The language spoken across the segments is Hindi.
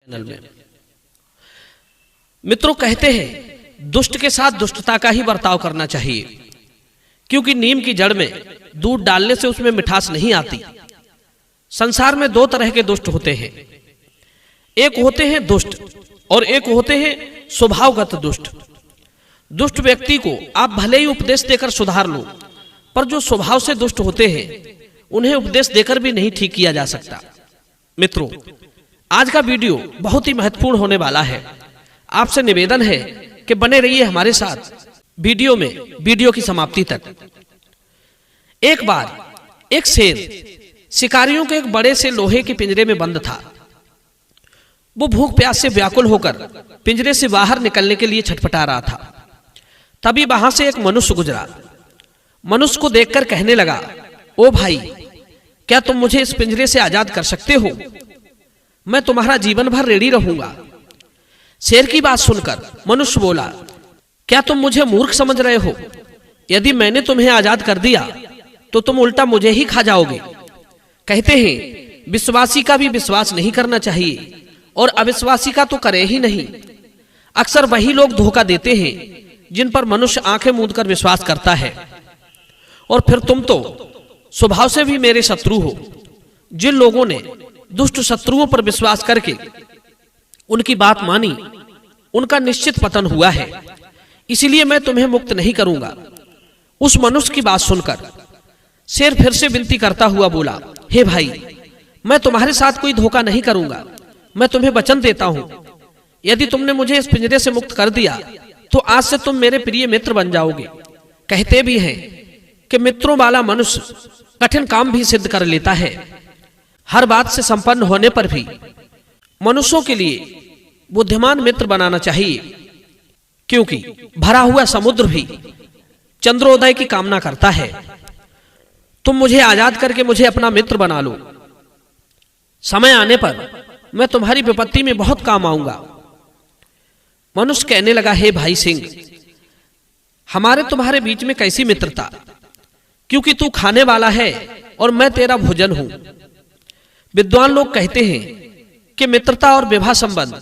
में मित्रों कहते हैं दुष्ट के साथ दुष्टता का ही बर्ताव करना चाहिए, क्योंकि नीम की जड़ में दूध डालने से उसमें मिठास नहीं आती। संसार में दो तरह के दुष्ट होते हैं, एक होते हैं दुष्ट और एक होते हैं स्वभावगत दुष्ट। दुष्ट व्यक्ति को आप भले ही उपदेश देकर सुधार लो, पर जो स्वभाव से दुष्ट होते हैं उन्हें उपदेश देकर भी नहीं ठीक किया जा सकता। मित्रों, आज का वीडियो बहुत ही महत्वपूर्ण होने वाला है। आपसे निवेदन है कि बने रहिए हमारे साथ वीडियो की समाप्ति तक। एक बार एक शेर शिकारियों के एक बड़े से लोहे के पिंजरे में बंद था। वो भूख प्यास से व्याकुल होकर पिंजरे से बाहर निकलने के लिए छटपटा रहा था। तभी वहां से एक मनुष्य गुजरा। मनुष्य को देखकर कहने लगा, ओ भाई, क्या तुम मुझे इस पिंजरे से आजाद कर सकते हो? मैं तुम्हारा जीवन भर रेडी रहूंगा। शेर की बात सुनकर मनुष्य बोला, क्या तुम मुझे मूर्ख समझ रहे हो? यदि मैंने तुम्हें आजाद कर दिया तो तुम उल्टा मुझे ही खा जाओगे। कहते हैं विश्वासी का भी विश्वास नहीं करना चाहिए और अविश्वासी का तो करे ही नहीं। अक्सर वही लोग धोखा देते हैं जिन पर मनुष्य आंखें मूंद कर विश्वास करता है। और फिर तुम तो स्वभाव से भी मेरे शत्रु हो। जिन लोगों ने दुष्ट शत्रुओं पर विश्वास करके उनकी बात मानी, उनका निश्चित पतन हुआ है। इसलिए मैं तुम्हें मुक्त नहीं करूंगा। उस मनुष्य की बात सुनकर शेर फिर से विनती करता हुआ बोला, हे भाई, मैं तुम्हारे साथ कोई धोखा नहीं करूंगा। मैं तुम्हें वचन देता हूं, यदि तुमने मुझे इस पिंजरे से मुक्त कर दिया तो आज से तुम मेरे प्रिय मित्र बन जाओगे। कहते भी हैं कि मित्रों वाला मनुष्य कठिन काम भी सिद्ध कर लेता है। हर बात से संपन्न होने पर भी मनुष्यों के लिए बुद्धिमान मित्र बनाना चाहिए, क्योंकि भरा हुआ समुद्र भी चंद्रोदय की कामना करता है। तुम मुझे आजाद करके मुझे अपना मित्र बना लो। समय आने पर मैं तुम्हारी विपत्ति में बहुत काम आऊंगा। मनुष्य कहने लगा, हे भाई सिंह, हमारे तुम्हारे बीच में कैसी मित्रता, क्योंकि तू खाने वाला है और मैं तेरा भोजन हूं। विद्वान लोग कहते हैं कि मित्रता और विवाह संबंध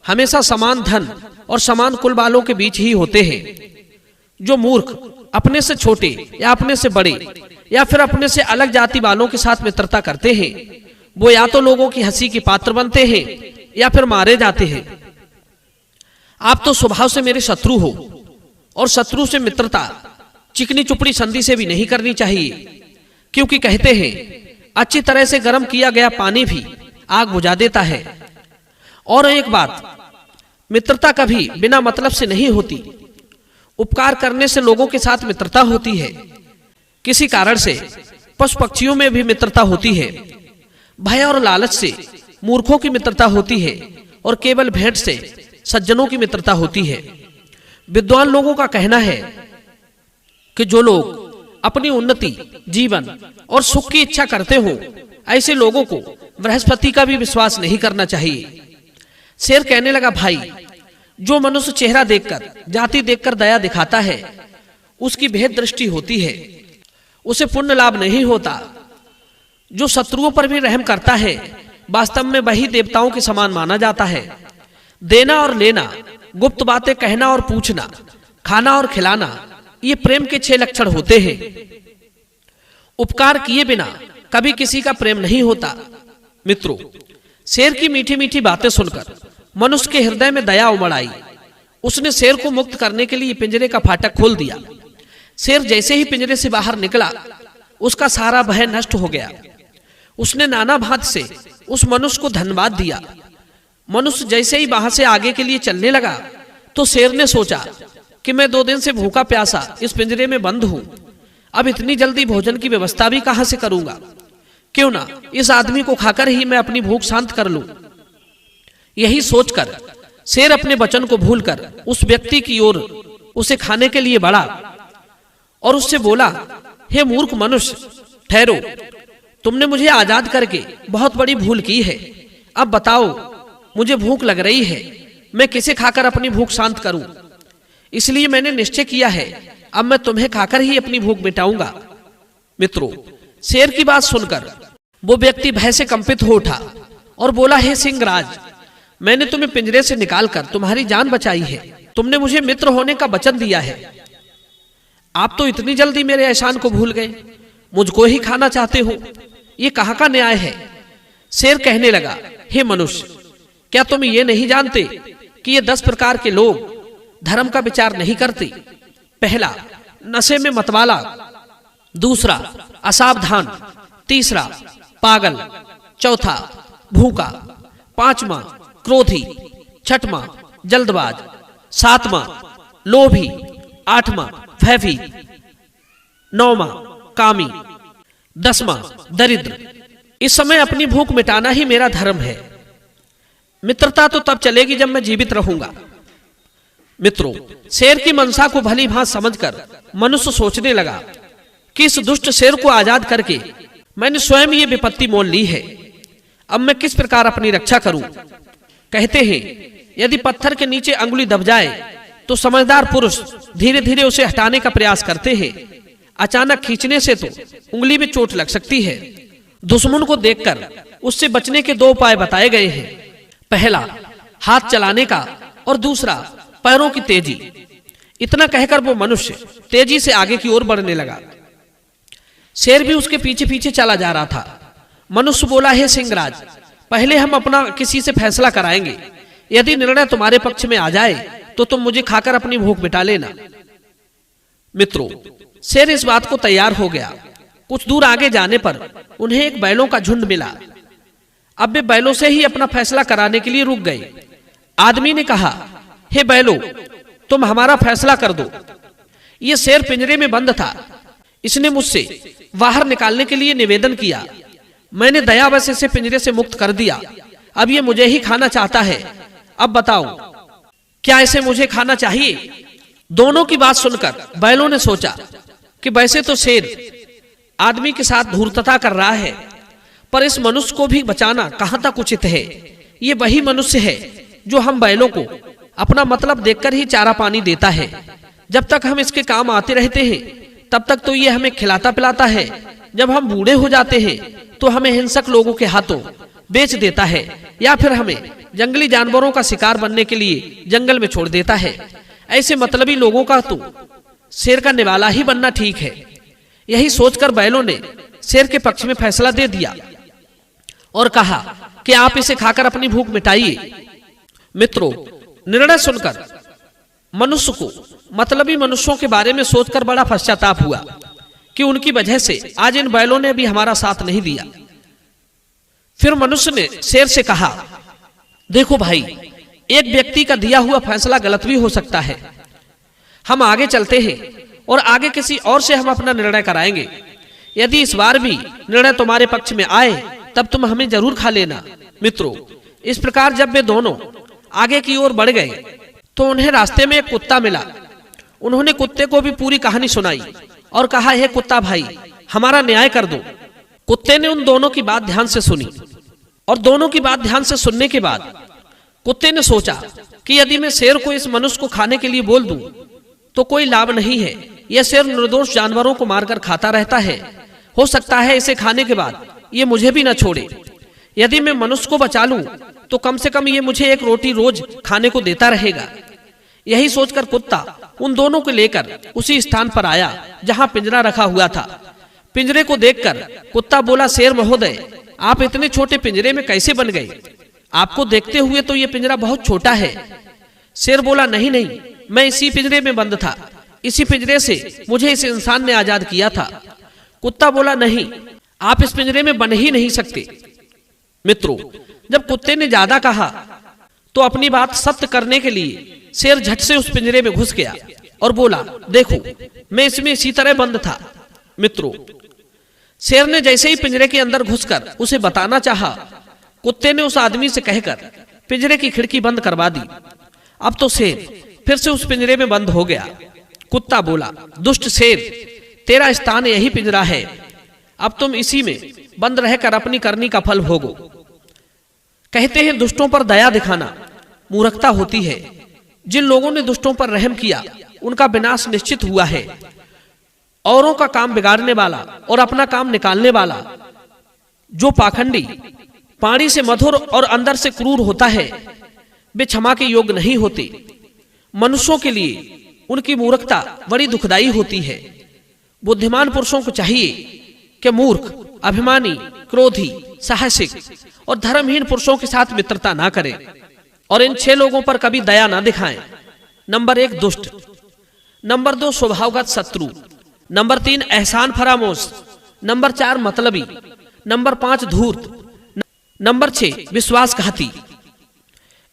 हमेशा समान धन और समान कुल वालों के बीच ही होते हैं। जो मूर्ख अपने से छोटे या अपने से बड़े या फिर अपने से अलग जाति वालों के साथ मित्रता करते हैं, वो या तो लोगों की हंसी के पात्र बनते हैं या फिर मारे जाते हैं। आप तो स्वभाव से मेरे शत्रु हो, और शत्रु से मित्रता चिकनी चुपड़ी संधि से भी नहीं करनी चाहिए, क्योंकि कहते हैं अच्छी तरह से गर्म किया गया पानी भी आग बुझा देता है। और एक बात, मित्रता कभी बिना मतलब से नहीं होती। उपकार करने से लोगों के साथ मित्रता होती है। किसी कारण से पशु पक्षियों में भी मित्रता होती है। भय और लालच से मूर्खों की मित्रता होती है, और केवल भेंट से सज्जनों की मित्रता होती है। विद्वान लोगों का कहना है कि जो लोग अपनी उन्नति, जीवन और सुख की इच्छा करते हो, ऐसे लोगों को बृहस्पति का भी विश्वास नहीं करना चाहिए। शेर कहने लगा, भाई, जो मनुष्य चेहरा देखकर, जाति देखकर दया दिखाता है, उसकी भेद दृष्टि होती है, उसे पुण्य लाभ नहीं होता। जो शत्रुओं पर भी रहम करता है, वास्तव में वही देवताओं के समान माना जाता है। देना और लेना, गुप्त बातें कहना और पूछना, खाना और खिलाना, ये प्रेम के 6 लक्षण होते हैं। उपकार किए बिना कभी किसी का प्रेम नहीं होता। मित्रों, शेर की मीठी मीठी बातें सुनकर मनुष्य के हृदय में दया उमड़ आई। उसने शेर को मुक्त करने के लिए पिंजरे का फाटक खोल दिया। शेर जैसे ही पिंजरे से बाहर निकला, उसका सारा भय नष्ट हो गया। उसने नाना भांति से उस मनुष्य को धन्यवाद दिया। मनुष्य जैसे ही वहां से आगे के लिए चलने लगा, तो शेर ने सोचा कि मैं 2 दिन से भूखा प्यासा इस पिंजरे में बंद हूं। अब इतनी जल्दी भोजन की व्यवस्था भी कहां से करूंगा? क्यों ना इस आदमी को खाकर ही मैं अपनी भूख शांत कर लूं। यही सोचकर शेर अपने वचन को भूलकर उस व्यक्ति की ओर उसे खाने के लिए बढ़ा और उससे बोला, हे मूर्ख मनुष्य, ठहरो। तुमने मुझे आजाद करके बहुत बड़ी भूल की है। अब बताओ, मुझे भूख लग रही है, मैं किसे खाकर अपनी भूख शांत करूं? इसलिए मैंने निश्चय किया है, अब मैं तुम्हें खाकर ही अपनी भूख मिटाऊंगा। मित्रों, शेर की बात सुनकर वो व्यक्ति भय से कंपित हो उठा और बोला, हे सिंहराज, मैंने तुम्हें पिंजरे से निकालकर तुम्हारी जान बचाई है। तुमने मुझे मित्र होने का वचन दिया है। आप तो इतनी जल्दी मेरे एहसान को भूल गए, मुझको ही खाना चाहते हो। ये कहाँ का न्याय है? शेर कहने लगा, हे मनुष्य, क्या तुम ये नहीं जानते कि ये 10 प्रकार के लोग धर्म का विचार नहीं करते? पहला, नशे में मतवाला। दूसरा, असावधान। तीसरा, पागल। चौथा, भूखा। पांचवा, क्रोधी। छठवां, जल्दबाज। सातवां, लोभी। आठवां, भयभीत। नौवां, कामी। 10वां, दरिद्र। इस समय अपनी भूख मिटाना ही मेरा धर्म है। मित्रता तो तब चलेगी जब मैं जीवित रहूंगा। मित्रों, शेर की मनसा को भली भांति समझकर मनुष्य सोचने लगा कि इस दुष्ट शेर को आजाद करके मैंने स्वयं ये विपत्ति मोल ली है। अब मैं किस प्रकार अपनी रक्षा करूं? कहते हैं, यदि पत्थर के नीचे अंगुली दब जाए तो समझदार पुरुष धीरे धीरे उसे हटाने का प्रयास करते हैं। अचानक खींचने से तो उंगली में चोट लग सकती है। दुश्मन को देखकर उससे बचने के 2 उपाय बताए गए हैं। पहला, हाथ चलाने का, और दूसरा, पैरों की तेजी। इतना कहकर वो मनुष्य तेजी से आगे की ओर बढ़ने लगा। शेर भी उसके पीछे पीछे चला जा रहा था। मनुष्य बोला, हे सिंहराज, पहले हम अपना किसी से फैसला कराएंगे। यदि निर्णय तुम्हारे पक्ष में आ जाए तो तुम मुझे खाकर अपनी भूख मिटा लेना। मित्रों, शेर इस बात को तैयार हो गया। कुछ दूर आगे जाने पर उन्हें एक बैलों का झुंड मिला। अब वे बैलों से ही अपना फैसला कराने के लिए रुक गए। आदमी ने कहा, हे बैलों, तुम हमारा फैसला कर दो। ये शेर पिंजरे में बंद था। इसने मुझसे बाहर निकालने के लिए निवेदन किया। मैंने दयावश इसे पिंजरे से मुक्त कर दिया। अब ये मुझे ही खाना चाहता है। अब बताओ, क्या इसे मुझे खाना चाहिए? दोनों की बात सुनकर बैलों ने सोचा कि वैसे तो शेर आदमी के साथ धूर्तता कर रहा है, पर इस मनुष्य को भी बचाना कहां तक उचित है। ये वही मनुष्य है जो हम बैलों को अपना मतलब देखकर ही चारा पानी देता है। जब तक हम इसके काम आते रहते हैं तब तक तो ये हमें खिलाता पिलाता है। जब हम बूढ़े हो जाते हैं तो हमें हिंसक लोगों के हाथों बेच देता है, या फिर हमें जंगली जानवरों का शिकार बनने के लिए जंगल में छोड़ देता है। ऐसे मतलबी लोगों का तो शेर का निवाला ही बनना ठीक है। यही सोचकर बैलों ने शेर के पक्ष में फैसला दे दिया और कहा कि आप इसे खाकर अपनी भूख मिटाइए। मित्रों, निर्णय सुनकर मनुष्य को मतलबी मनुष्यों के बारे में सोचकर बड़ा पश्चाताप हुआ कि उनकी वजह से आज इन बैलों ने भी हमारा साथ नहीं दिया। फिर मनुष्य ने शेर से कहा, देखो भाई, एक व्यक्ति का दिया हुआ फैसला गलत भी हो सकता है। हम आगे चलते हैं और आगे किसी और से हम अपना निर्णय कराएंगे। यदि इस बार भी निर्णय तुम्हारे पक्ष में आए तब तुम हमें जरूर खा लेना। मित्रों, इस प्रकार जब वे दोनों आगे की ओर बढ़ गए तो उन्हें रास्ते में एक कुत्ता मिला। उन्होंने कुत्ते को भी पूरी कहानी सुनाई और कहा, हे कुत्ता भाई, हमारा न्याय कर दो। कुत्ते ने उन दोनों की बात ध्यान से सुनी और दोनों की बात ध्यान से सुनने के बाद कुत्ते ने सोचा कि यदि मैं शेर को इस मनुष्य को खाने के लिए बोल दूं तो कोई लाभ नहीं है। यह शेर निर्दोष जानवरों को मारकर खाता रहता है। हो सकता है इसे खाने के बाद ये मुझे भी न छोड़े। यदि मैं मनुष्य को बचा लूं तो कम से कम ये मुझे एक रोटी रोज खाने को देता रहेगा। यही सोचकर कुत्ता उन दोनों को लेकर उसी स्थान पर आया जहां पिंजरा रखा हुआ था। पिंजरे को देखकर कुत्ता बोला, शेर महोदय, आप इतने छोटे पिंजरे में कैसे बन गए? आपको देखते हुए तो ये पिंजरा बहुत छोटा है। शेर बोला, नहीं नहीं, मैं इसी पिंजरे में बंद था। इसी पिंजरे से मुझे इस इंसान ने आजाद किया था। कुत्ता बोला, नहीं, आप इस पिंजरे में बन ही नहीं सकते। मित्रों, जब कुत्ते ने ज्यादा कहा तो अपनी बात सत्य करने के लिए शेर झट से उस पिंजरे में घुस गया और बोला, देखो, मैं इसमें इसी तरह बंद था। मित्रों, शेर ने जैसे ही पिंजरे के अंदर घुसकर उसे बताना चाहा, कुत्ते ने उस आदमी से कहकर पिंजरे की खिड़की बंद करवा दी। अब तो शेर फिर से उस पिंजरे में बंद हो गया। कुत्ता बोला, दुष्ट शेर, तेरा स्थान यही पिंजरा है। अब तुम इसी में बंद रहकर अपनी करनी का फल भोगो। कहते हैं, दुष्टों पर दया दिखाना मूर्खता होती है। जिन लोगों ने दुष्टों पर रहम किया उनका विनाश निश्चित हुआ है। औरों का काम बिगाड़ने वाला और अपना काम निकालने वाला, जो पाखंडी, पानी से मधुर और अंदर से क्रूर होता है, वे क्षमा के योग्य नहीं होते। मनुष्यों के लिए उनकी मूर्खता बड़ी दुखदाई होती है। बुद्धिमान पुरुषों को चाहिए कि मूर्ख, अभिमानी, क्रोधी, साहसिक और धर्महीन पुरुषों के साथ मित्रता ना करें और इन 6 लोगों पर कभी दया ना दिखाएं। नंबर 1 दुष्ट, नंबर 2 स्वभावगत शत्रु, नंबर 3 एहसान फरामोश, नंबर 4 मतलबी, नंबर 5 धूर्त, नंबर 6 विश्वासघाती।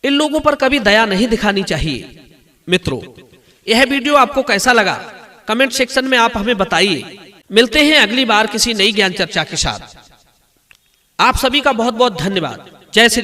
इन लोगों पर कभी दया नहीं दिखानी चाहिए। मित्रों, यह वीडियो आपको कैसा लगा कमेंट सेक्शन में आप हमें बताइए। मिलते हैं अगली बार किसी नई ज्ञान चर्चा के साथ। आप सभी का बहुत बहुत धन्यवाद। जय श्री